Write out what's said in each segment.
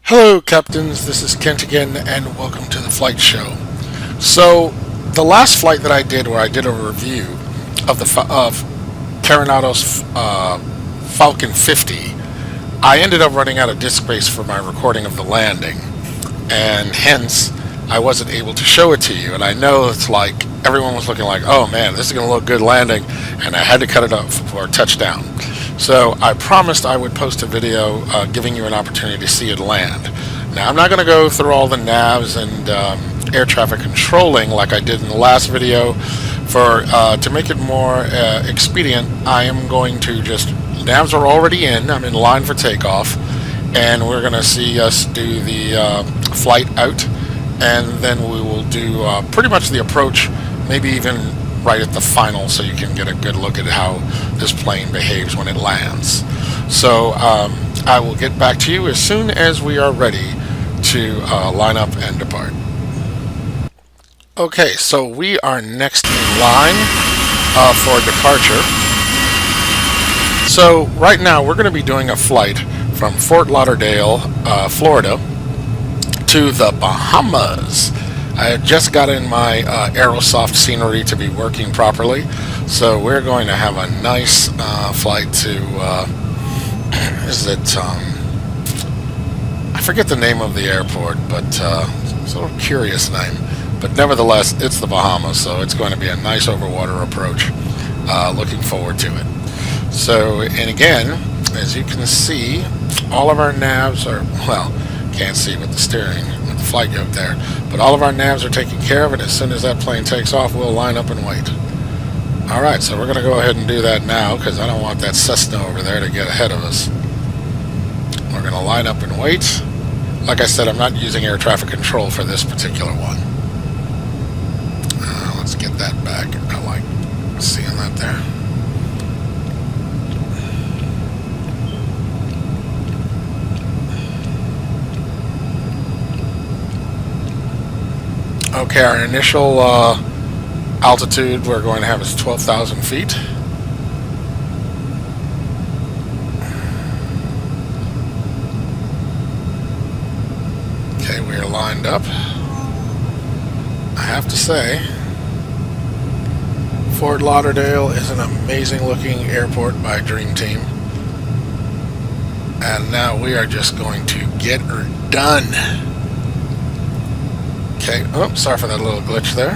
Hello captains, this is Kent again and welcome to the flight show. So the last flight that I did where I did a review of Carenado's Falcon 50, I ended up running out of disk space for my recording of the landing, and hence I wasn't able to show it to you. And I know it's like everyone was looking like, oh man, this is going to look good landing, and I had to cut it up for touchdown. So I promised I would post a video giving you an opportunity to see it land. Now I'm not going to go through all the navs and air traffic controlling like I did in the last video. To make it more expedient, I am going to just, navs are already in, I'm in line for takeoff, and we're going to see us do the flight out, and then we will do pretty much the approach, maybe even right at the final, so you can get a good look at how this plane behaves when it lands. So I will get back to you as soon as we are ready to line up and depart. Okay, so we are next in line for departure. So right now we're going to be doing a flight from Fort Lauderdale, Florida to the Bahamas. I had just got in my Aerosoft scenery to be working properly, so we're going to have a nice flight to, I forget the name of the airport, but it's a little curious name, but nevertheless it's the Bahamas, so it's going to be a nice overwater approach. Looking forward to it. So, and again, as you can see, all of our navs are, well, can't see with the steering, with the flight yoke there, but all of our navs are taken care of, and as soon as that plane takes off, we'll line up and wait. Alright, so we're going to go ahead and do that now, because I don't want that Cessna over there to get ahead of us. We're going to line up and wait. Like I said, I'm not using air traffic control for this particular one. Let's get that back. I like seeing that there. Okay, our initial altitude we're going to have is 12,000 feet. Okay, we are lined up. I have to say, Fort Lauderdale is an amazing looking airport by DReamteam. And now we are just going to get her done. Okay, oh, sorry for that little glitch there.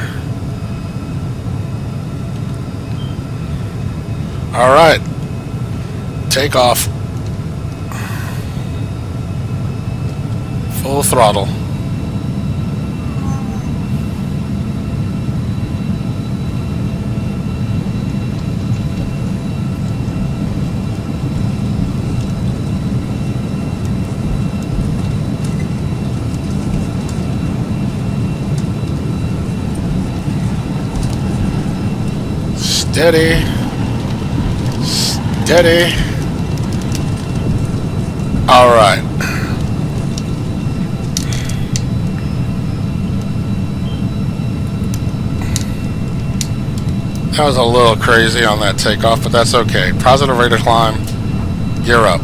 Alright, take off. Full throttle. Steady. Steady. Alright. That was a little crazy on that takeoff, but that's okay. Positive rate of climb. Gear up.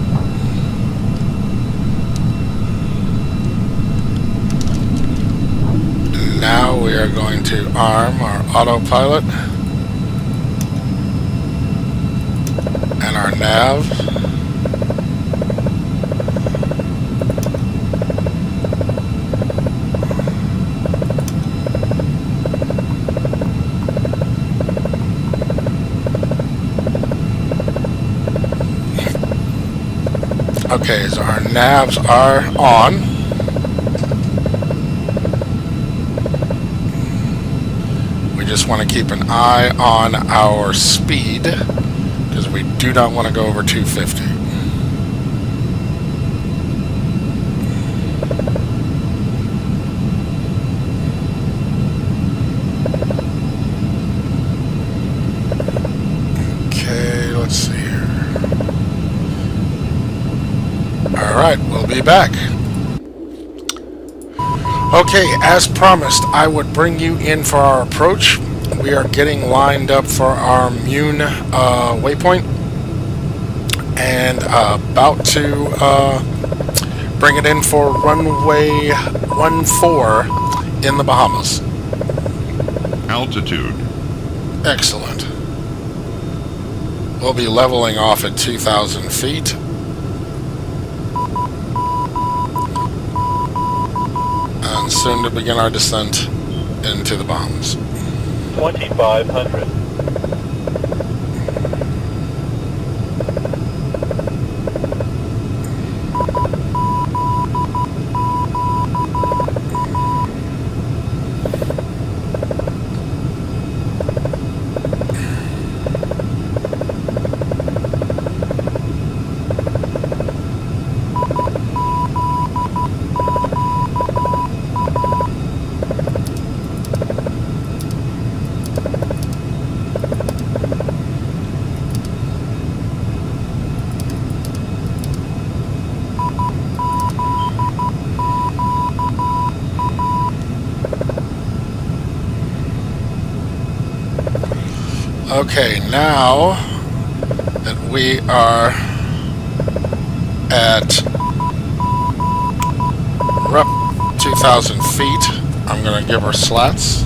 Now we are going to arm our autopilot and our nav. Okay, so our navs are on. We just want to keep an eye on our speed, because we do not want to go over 250. Okay, let's see here. Alright, we'll be back. Okay, as promised, I would bring you in for our approach. We are getting lined up for our MYNN waypoint, and about to Bring it in for runway 14 in the Bahamas. Altitude. Excellent. We'll be leveling off at 2,000 feet. And soon to begin our descent into the Bahamas. 2,500. Okay, now that we are at 2,000 feet, I'm going to give her slats.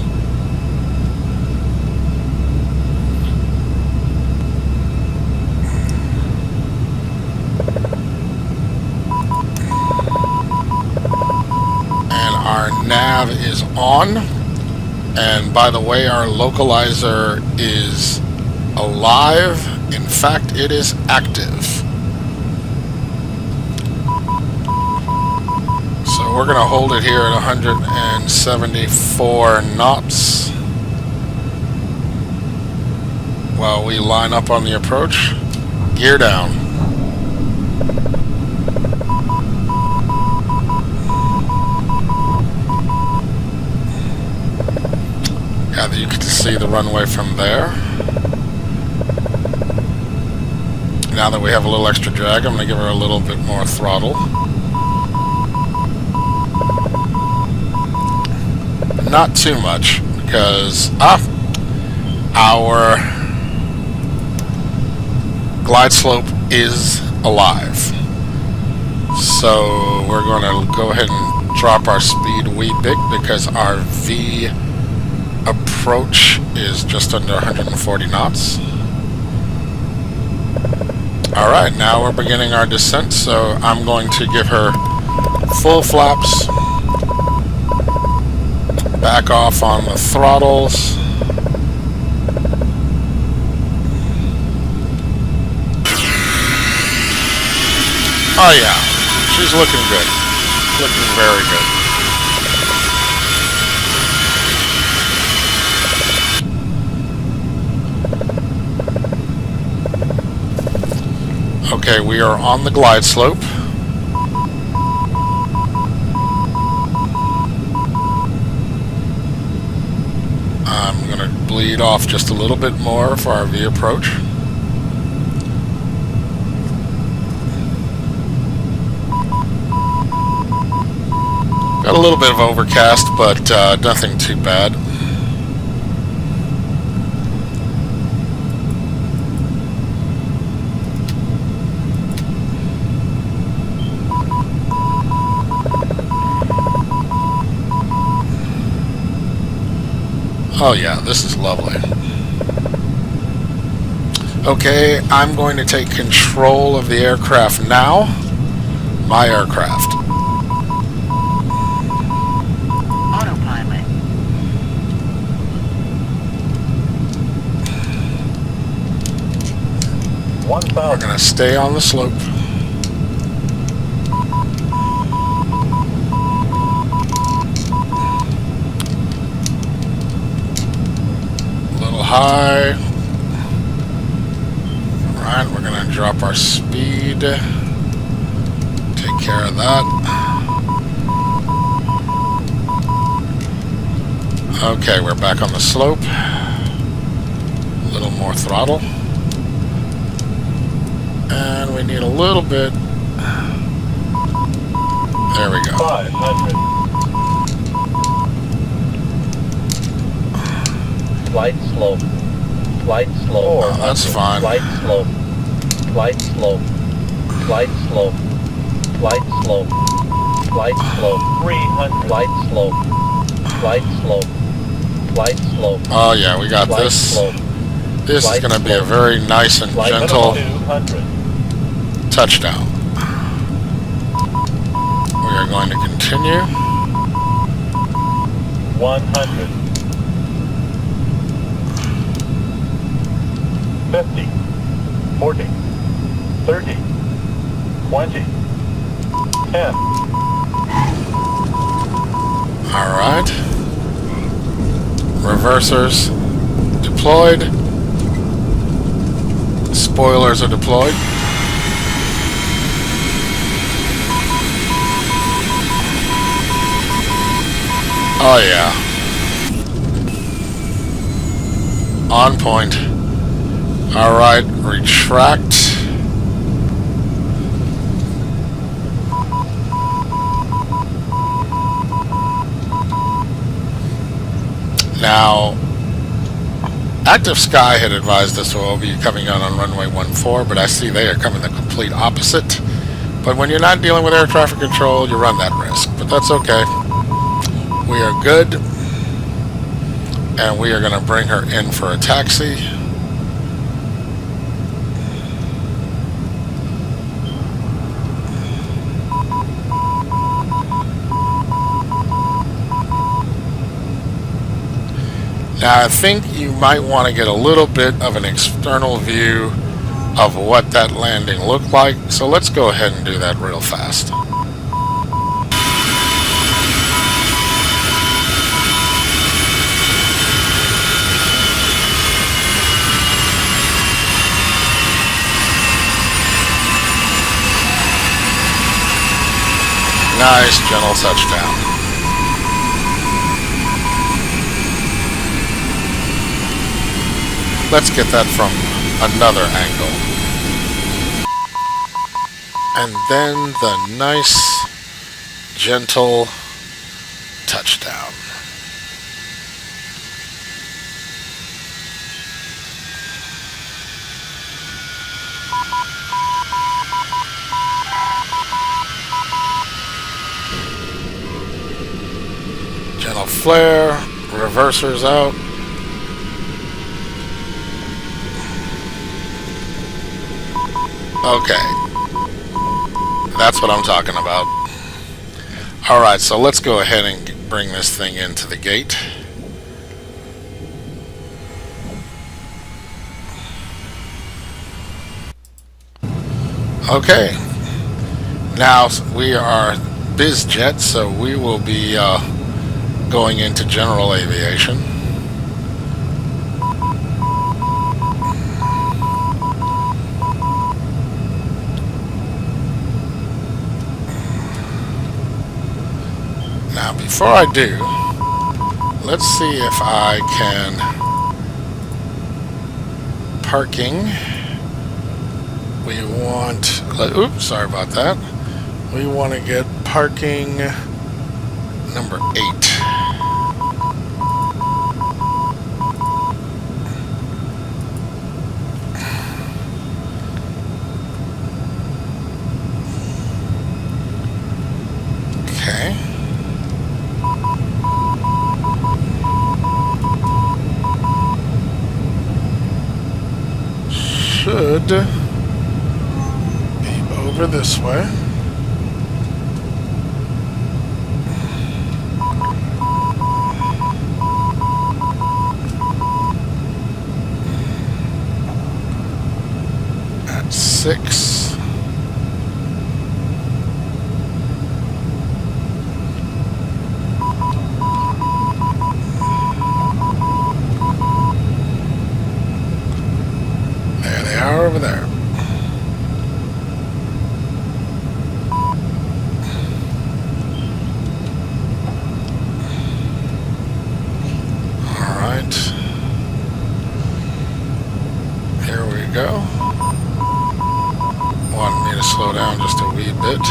And our nav is on. And by the way, our localizer is alive. In fact, it is active. So we're going to hold it here at 174 knots while we line up on the approach. Gear down. You can see the runway from there. Now that we have a little extra drag, I'm going to give her a little bit more throttle. Not too much, because our glide slope is alive. So we're going to go ahead and drop our speed a wee bit, because our V approach is just under 140 knots. Alright, now we're beginning our descent, so I'm going to give her full flaps, back off on the throttles. Oh yeah, she's looking good. Looking very good. Okay, we are on the glide slope. I'm going to bleed off just a little bit more for our V approach. Got a little bit of overcast, but nothing too bad. Oh yeah, this is lovely. Okay, I'm going to take control of the aircraft now. My aircraft. Autopilot. We're going to stay on the slope. High. Alright, we're going to drop our speed. Take care of that. Okay, we're back on the slope. A little more throttle. And we need a little bit. There we go. 500. Flight slope. Flight slope. Oh, that's fine. Flight slope. Flight slope. Flight slope. Flight slope. Flight slope 300. Flight slope. Flight slope. Flight slope. Oh yeah, we got Flight this. slope. This is going to be a very nice and Flight gentle 200. touchdown. We are going to continue. 100. 50. 40. 30. 20. 10. All right. Reversers deployed. Spoilers are deployed. Oh yeah. On point. All right, retract. Now, Active Sky had advised us we'll be coming out on runway 14, but I see they are coming the complete opposite. But when you're not dealing with air traffic control, you run that risk. But that's okay. We are good. And we are going to bring her in for a taxi. Now I think you might want to get a little bit of an external view of what that landing looked like. So let's go ahead and do that real fast. Nice gentle touchdown. Let's get that from another angle. And then the nice, gentle touchdown. Gentle flare, reversers out. Okay, that's what I'm talking about. Alright, so let's go ahead and bring this thing into the gate. Okay, now we are BizJet, so we will be going into general aviation. Now, before I do, let's see if I can parking. We want, oops, sorry about that. We want to get parking number 8. Okay. Should be over this way. At 6. There they are over there. All right. Here we go. Wanted me to slow down just a wee bit.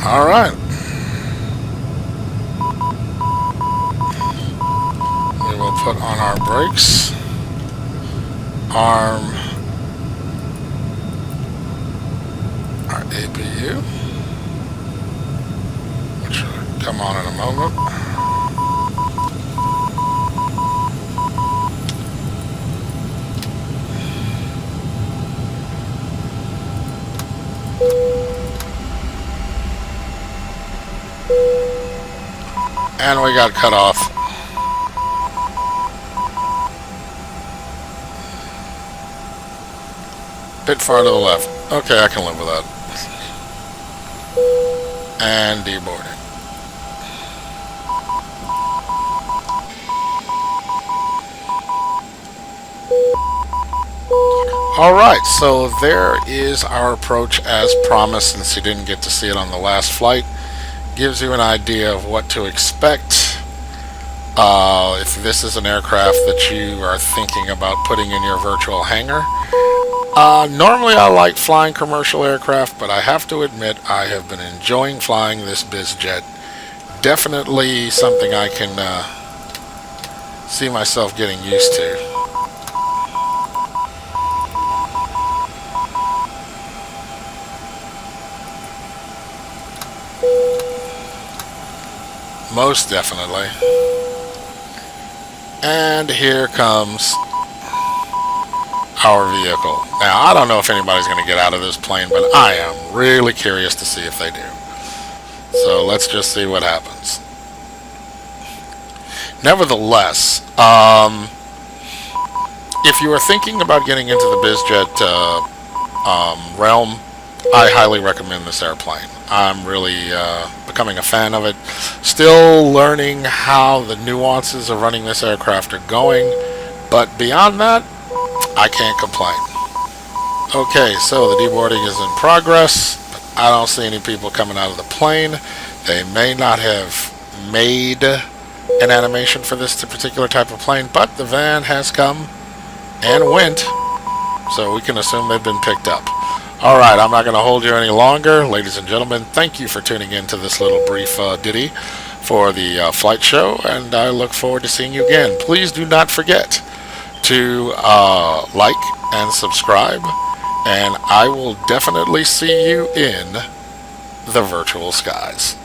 All right. We will put on our brakes. Arm our APU, which will come on in a moment. And we got cut off. Bit far to the left. Okay, I can live with that. And deboarding. Alright, so there is our approach as promised, since you didn't get to see it on the last flight. Gives you an idea of what to expect. If this is an aircraft that you are thinking about putting in your virtual hangar. Normally I like flying commercial aircraft, but I have to admit I have been enjoying flying this bizjet. Definitely something I can see myself getting used to. Most definitely. And here comes our vehicle. Now, I don't know if anybody's going to get out of this plane, but I am really curious to see if they do. So let's just see what happens. Nevertheless, if you are thinking about getting into the bizjet realm, I highly recommend this airplane. I'm really becoming a fan of it. Still learning how the nuances of running this aircraft are going, but beyond that, I can't complain. Okay, so the deboarding is in progress, but I don't see any people coming out of the plane. They may not have made an animation for this particular type of plane, but the van has come and went, so we can assume they've been picked up. Alright, I'm not going to hold you any longer. Ladies and gentlemen, thank you for tuning in to this little brief ditty for the flight show, and I look forward to seeing you again. Please do not forget to like and subscribe, and I will definitely see you in the virtual skies.